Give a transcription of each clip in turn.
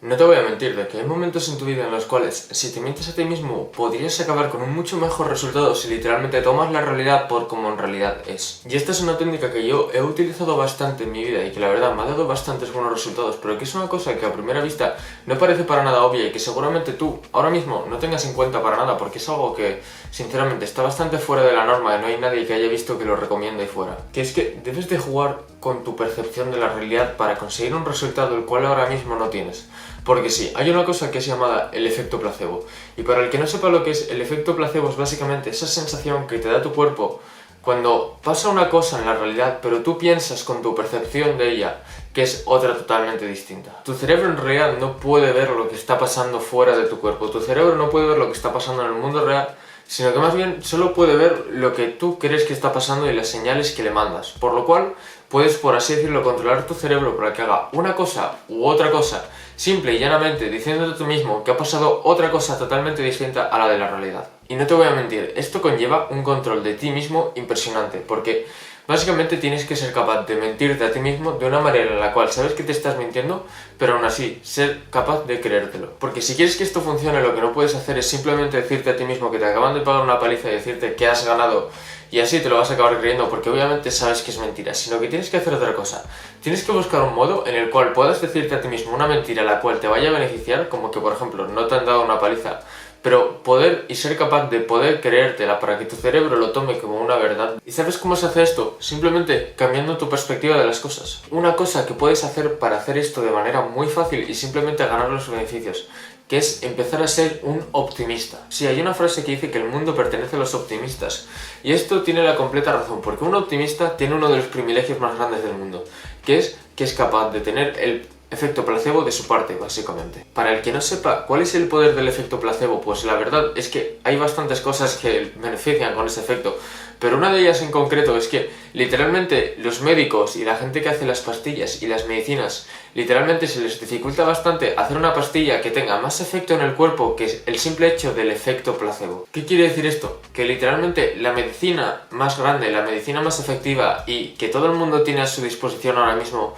No te voy a mentir de que hay momentos en tu vida en los cuales, si te mientes a ti mismo, podrías acabar con un mucho mejor resultado si literalmente tomas la realidad por como en realidad es. Y esta es una técnica que yo he utilizado bastante en mi vida y que la verdad me ha dado bastantes buenos resultados, pero que es una cosa que a primera vista no parece para nada obvia y que seguramente tú ahora mismo no tengas en cuenta para nada, porque es algo que sinceramente está bastante fuera de la norma y no hay nadie que haya visto que lo recomienda ahí fuera. Que es que debes de jugar con tu percepción de la realidad para conseguir un resultado el cual ahora mismo no tienes. Porque sí, hay una cosa que es llamada el efecto placebo. Y para el que no sepa lo que es el efecto placebo, es básicamente esa sensación que te da tu cuerpo cuando pasa una cosa en la realidad, pero tú piensas con tu percepción de ella, que es otra totalmente distinta. Tu cerebro en realidad no puede ver lo que está pasando fuera de tu cuerpo. Tu cerebro no puede ver lo que está pasando en el mundo real, sino que más bien solo puede ver lo que tú crees que está pasando y las señales que le mandas. Por lo cual, puedes, por así decirlo, controlar tu cerebro para que haga una cosa u otra cosa, simple y llanamente diciéndote a ti mismo que ha pasado otra cosa totalmente distinta a la de la realidad. Y no te voy a mentir, esto conlleva un control de ti mismo impresionante, porque básicamente tienes que ser capaz de mentirte a ti mismo de una manera en la cual sabes que te estás mintiendo, pero aún así ser capaz de creértelo. Porque si quieres que esto funcione, lo que no puedes hacer es simplemente decirte a ti mismo que te acaban de pagar una paliza y decirte que has ganado y así te lo vas a acabar creyendo, porque obviamente sabes que es mentira, sino que tienes que hacer otra cosa. Tienes que buscar un modo en el cual puedas decirte a ti mismo una mentira la cual te vaya a beneficiar, como que por ejemplo no te han dado una paliza, pero poder y ser capaz de poder creértela para que tu cerebro lo tome como una verdad. ¿Y sabes cómo se hace esto? Simplemente cambiando tu perspectiva de las cosas. Una cosa que puedes hacer para hacer esto de manera muy fácil y simplemente ganar los beneficios, que es empezar a ser un optimista. Sí, hay una frase que dice que el mundo pertenece a los optimistas, y esto tiene la completa razón, porque un optimista tiene uno de los privilegios más grandes del mundo, que es capaz de tener el efecto placebo de su parte, básicamente. Para el que no sepa cuál es el poder del efecto placebo, pues la verdad es que hay bastantes cosas que benefician con ese efecto, pero una de ellas en concreto es que literalmente los médicos y la gente que hace las pastillas y las medicinas, literalmente se les dificulta bastante hacer una pastilla que tenga más efecto en el cuerpo que el simple hecho del efecto placebo. ¿Qué quiere decir esto? Que literalmente la medicina más grande, la medicina más efectiva y que todo el mundo tiene a su disposición ahora mismo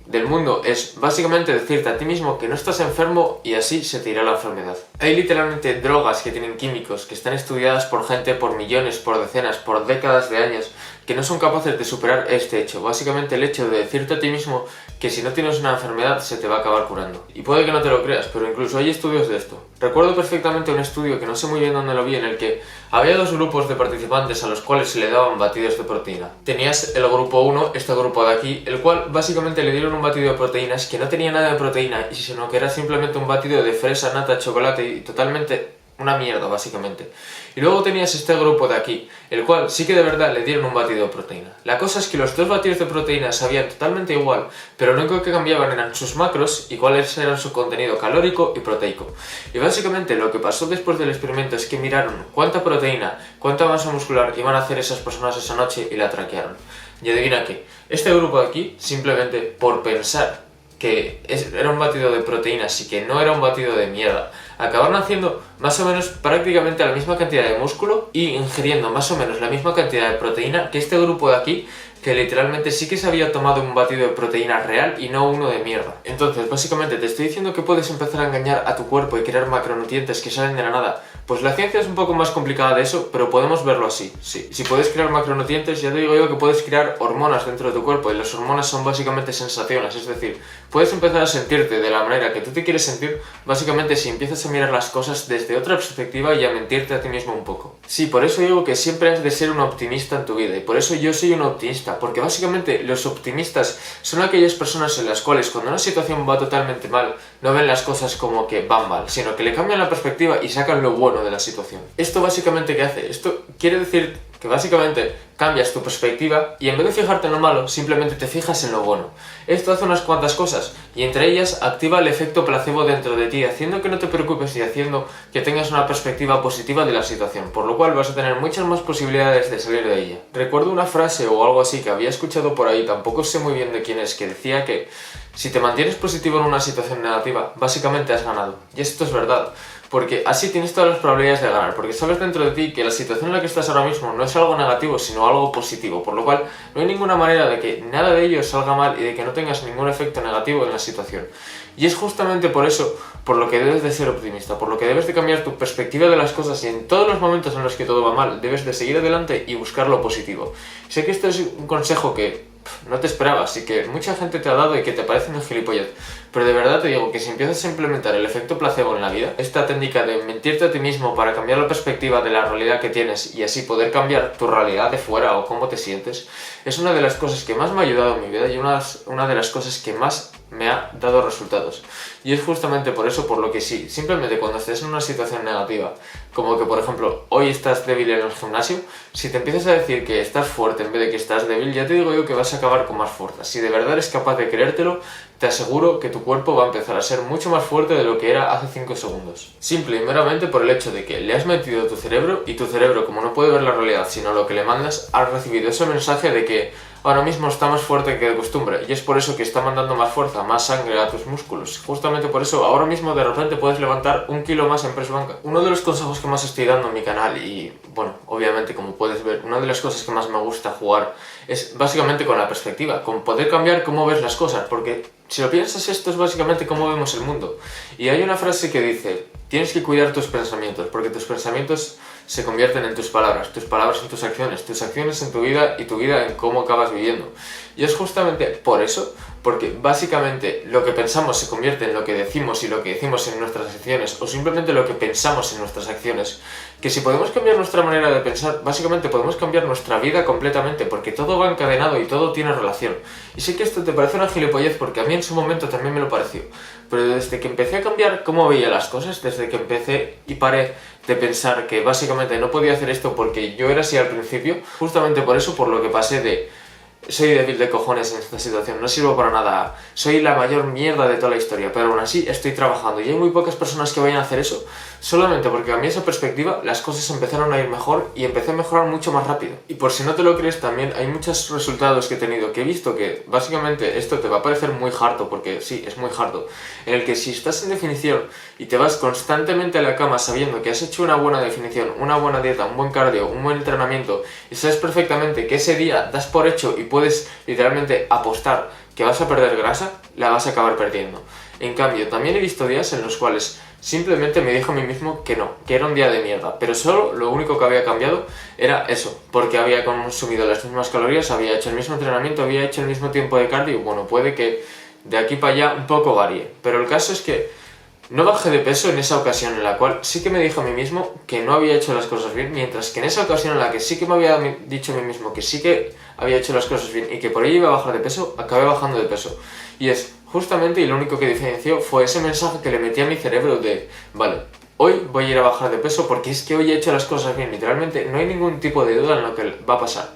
del mundo es básicamente decirte a ti mismo que no estás enfermo y así se te irá la enfermedad. Hay literalmente drogas que tienen químicos que están estudiadas por gente por millones, por decenas, por décadas de años, que no son capaces de superar este hecho. Básicamente el hecho de decirte a ti mismo que si no tienes una enfermedad se te va a acabar curando. Y puede que no te lo creas, pero incluso hay estudios de esto. Recuerdo perfectamente un estudio que no sé muy bien dónde lo vi, en el que había dos grupos de participantes a los cuales se le daban batidos de proteína. Tenías el grupo 1, este grupo de aquí, el cual básicamente le dieron un batido de proteínas que no tenía nada de proteína, sino que era simplemente un batido de fresa, nata, chocolate y totalmente una mierda, básicamente. Y luego tenías este grupo de aquí, el cual sí que de verdad le dieron un batido de proteína. La cosa es que los dos batidos de proteína sabían totalmente igual, pero lo único que cambiaban eran sus macros y cuáles eran su contenido calórico y proteico. Y básicamente lo que pasó después del experimento es que miraron cuánta proteína, cuánta masa muscular iban a hacer esas personas esa noche y la traquearon. Y adivina qué, este grupo de aquí, simplemente por pensar que era un batido de proteínas y que no era un batido de mierda, acabaron haciendo más o menos prácticamente la misma cantidad de músculo y ingiriendo más o menos la misma cantidad de proteína que este grupo de aquí, que literalmente sí que se había tomado un batido de proteína real y no uno de mierda. Entonces, básicamente te estoy diciendo que puedes empezar a engañar a tu cuerpo y crear macronutrientes que salen de la nada. Pues la ciencia es un poco más complicada de eso, pero podemos verlo así, sí. Si puedes crear macronutrientes, ya te digo yo que puedes crear hormonas dentro de tu cuerpo, y las hormonas son básicamente sensaciones, es decir, puedes empezar a sentirte de la manera que tú te quieres sentir, básicamente si empiezas a mirar las cosas desde otra perspectiva y a mentirte a ti mismo un poco. Sí, por eso digo que siempre has de ser un optimista en tu vida, y por eso yo soy un optimista, porque básicamente los optimistas son aquellas personas en las cuales cuando una situación va totalmente mal, no ven las cosas como que van mal, sino que le cambian la perspectiva y sacan lo bueno de la situación. Esto básicamente, ¿qué hace? Esto quiere decir que básicamente cambias tu perspectiva y en vez de fijarte en lo malo, simplemente te fijas en lo bueno. Esto hace unas cuantas cosas y entre ellas activa el efecto placebo dentro de ti, haciendo que no te preocupes y haciendo que tengas una perspectiva positiva de la situación, por lo cual vas a tener muchas más posibilidades de salir de ella. Recuerdo una frase o algo así que había escuchado por ahí, tampoco sé muy bien de quién es, que decía que si te mantienes positivo en una situación negativa, básicamente has ganado. Y esto es verdad, porque así tienes todas las probabilidades de ganar, porque sabes dentro de ti que la situación en la que estás ahora mismo no es algo negativo, sino algo positivo, por lo cual no hay ninguna manera de que nada de ello salga mal y de que no tengas ningún efecto negativo en la situación. Y es justamente por eso por lo que debes de ser optimista, por lo que debes de cambiar tu perspectiva de las cosas, y en todos los momentos en los que todo va mal debes de seguir adelante y buscar lo positivo. Sé que esto es un consejo que no te esperabas y que mucha gente te ha dado y que te parece una gilipollez, pero de verdad te digo que si empiezas a implementar el efecto placebo en la vida, esta técnica de mentirte a ti mismo para cambiar la perspectiva de la realidad que tienes y así poder cambiar tu realidad de fuera o cómo te sientes, es una de las cosas que más me ha ayudado en mi vida y una de las cosas que más me ha dado resultados. Y es justamente por eso por lo que sí, simplemente cuando estés en una situación negativa, como que por ejemplo hoy estás débil en el gimnasio, si te empiezas a decir que estás fuerte en vez de que estás débil, ya te digo yo que vas a acabar con más fuerza. Si de verdad eres capaz de creértelo, te aseguro que tu cuerpo va a empezar a ser mucho más fuerte de lo que era hace 5 segundos. Simple y meramente por el hecho de que le has metido a tu cerebro y tu cerebro, como no puede ver la realidad sino lo que le mandas, ha recibido ese mensaje de que ahora mismo está más fuerte que de costumbre y es por eso que está mandando más fuerza, más sangre a tus músculos. Justamente por eso ahora mismo de repente puedes levantar 1 kilo más en press banca. Uno de los consejos que más estoy dando en mi canal y bueno, obviamente como puedes ver, una de las cosas que más me gusta jugar es básicamente con la perspectiva, con poder cambiar cómo ves las cosas, porque si lo piensas esto es básicamente cómo vemos el mundo. Y hay una frase que dice, tienes que cuidar tus pensamientos, porque tus pensamientos se convierten en tus palabras en tus acciones en tu vida y tu vida en cómo acabas viviendo. Y es justamente por eso, porque básicamente lo que pensamos se convierte en lo que decimos y lo que decimos en nuestras acciones, o simplemente lo que pensamos en nuestras acciones, que si podemos cambiar nuestra manera de pensar, básicamente podemos cambiar nuestra vida completamente, porque todo va encadenado y todo tiene relación. Y sé que esto te parece una gilipollez porque a mí en su momento también me lo pareció, pero desde que empecé a cambiar cómo veía las cosas, desde que empecé y paré de pensar que básicamente no podía hacer esto porque yo era así al principio, justamente por eso, por lo que pasé de soy débil de cojones en esta situación, no sirvo para nada, soy la mayor mierda de toda la historia, pero aún así estoy trabajando y hay muy pocas personas que vayan a hacer eso, solamente porque cambié esa perspectiva, las cosas empezaron a ir mejor y empecé a mejorar mucho más rápido. Y por si no te lo crees, también hay muchos resultados que he tenido, que he visto que básicamente esto te va a parecer muy harto, porque sí, es muy harto, en el que si estás en definición y te vas constantemente a la cama sabiendo que has hecho una buena definición, una buena dieta, un buen cardio, un buen entrenamiento, y sabes perfectamente que ese día das por hecho y puedes literalmente apostar que vas a perder grasa, la vas a acabar perdiendo. En cambio, también he visto días en los cuales simplemente me dijo a mí mismo que no, que era un día de mierda, pero solo lo único que había cambiado era eso, porque había consumido las mismas calorías, había hecho el mismo entrenamiento, había hecho el mismo tiempo de cardio, y bueno, puede que de aquí para allá un poco varíe, pero el caso es que no bajé de peso en esa ocasión en la cual sí que me dije a mí mismo que no había hecho las cosas bien, mientras que en esa ocasión en la que sí que me había dicho a mí mismo que sí que había hecho las cosas bien y que por ello iba a bajar de peso, acabé bajando de peso. Y es justamente, y lo único que diferenció fue ese mensaje que le metí a mi cerebro de, vale, hoy voy a ir a bajar de peso porque es que hoy he hecho las cosas bien, literalmente no hay ningún tipo de duda en lo que va a pasar.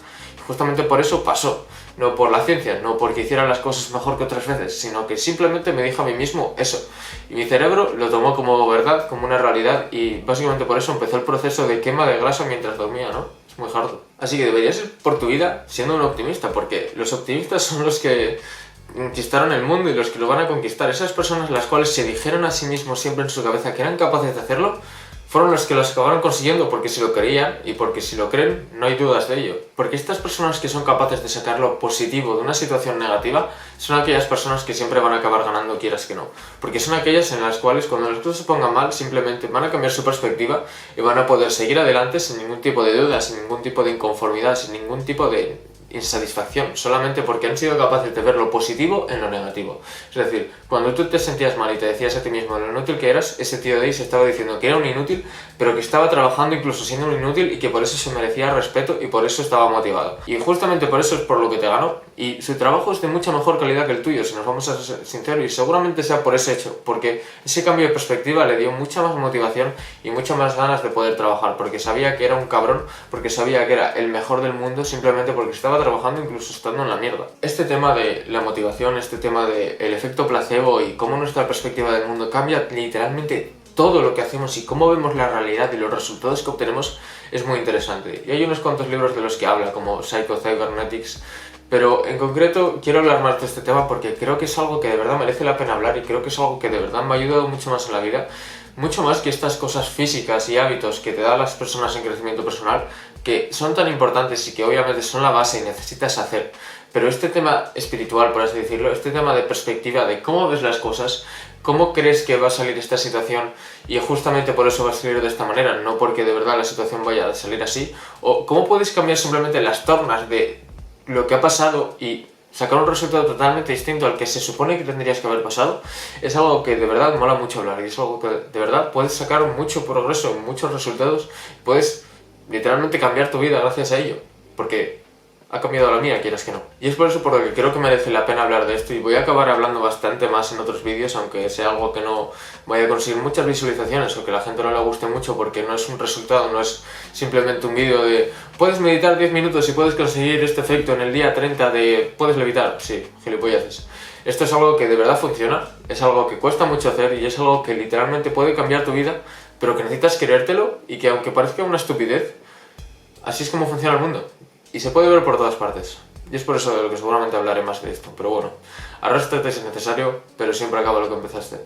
Justamente por eso pasó. No por la ciencia, no porque hiciera las cosas mejor que otras veces, sino que simplemente me dijo a mí mismo eso. Y mi cerebro lo tomó como verdad, como una realidad, y básicamente por eso empezó el proceso de quema de grasa mientras dormía, ¿no? Es muy harto. Así que deberías ir por tu vida siendo un optimista, porque los optimistas son los que conquistaron el mundo y los que lo van a conquistar. Esas personas las cuales se dijeron a sí mismos siempre en su cabeza que eran capaces de hacerlo, fueron los que los acabaron consiguiendo porque si lo creían y porque si lo creen no hay dudas de ello. Porque estas personas que son capaces de sacar lo positivo de una situación negativa son aquellas personas que siempre van a acabar ganando quieras que no. Porque son aquellas en las cuales cuando las cosas se pongan mal simplemente van a cambiar su perspectiva y van a poder seguir adelante sin ningún tipo de duda, sin ningún tipo de inconformidad, sin ningún tipo de insatisfacción, solamente porque han sido capaces de ver lo positivo en lo negativo. Es decir, cuando tú te sentías mal y te decías a ti mismo lo inútil que eras, ese tío de ahí se estaba diciendo que era un inútil, pero que estaba trabajando incluso siendo un inútil y que por eso se merecía respeto y por eso estaba motivado. Y justamente por eso es por lo que te ganó. Y su trabajo es de mucha mejor calidad que el tuyo, si nos vamos a ser sinceros, y seguramente sea por ese hecho, porque ese cambio de perspectiva le dio mucha más motivación y muchas más ganas de poder trabajar, porque sabía que era un cabrón, porque sabía que era el mejor del mundo, simplemente porque estaba trabajando incluso estando en la mierda. Este tema de la motivación, este tema del efecto placebo y cómo nuestra perspectiva del mundo cambia literalmente todo lo que hacemos y cómo vemos la realidad y los resultados que obtenemos es muy interesante. Y hay unos cuantos libros de los que habla, como Psycho-Cybernetics, pero en concreto quiero hablar más de este tema porque creo que es algo que de verdad merece la pena hablar y creo que es algo que de verdad me ha ayudado mucho más en la vida, mucho más que estas cosas físicas y hábitos que te dan las personas en crecimiento personal, que son tan importantes y que obviamente son la base y necesitas hacer. Pero este tema espiritual, por así decirlo, este tema de perspectiva, de cómo ves las cosas, ¿Cómo crees que va a salir esta situación? Y justamente por eso va a salir de esta manera, no porque de verdad la situación vaya a salir así. O ¿cómo puedes cambiar simplemente las tornas de lo que ha pasado y sacar un resultado totalmente distinto al que se supone que tendrías que haber pasado? Es algo que de verdad mola mucho hablar, y es algo que de verdad puedes sacar mucho progreso, muchos resultados, puedes literalmente cambiar tu vida gracias a ello, porque ha cambiado la mía, quieras que no. Y es por eso por lo que creo que merece la pena hablar de esto, y voy a acabar hablando bastante más en otros vídeos, aunque sea algo que no vaya a conseguir muchas visualizaciones o que a la gente no le guste mucho, porque no es un resultado, no es simplemente un vídeo de puedes meditar 10 minutos y puedes conseguir este efecto en el día 30 de puedes levitar. Sí, gilipolleces. Esto es algo que de verdad funciona, es algo que cuesta mucho hacer y es algo que literalmente puede cambiar tu vida, pero que necesitas creértelo y que aunque parezca una estupidez, así es como funciona el mundo. Y se puede ver por todas partes. Y es por eso de lo que seguramente hablaré más de esto. Pero bueno, arrástrate si es necesario, pero siempre acaba lo que empezaste.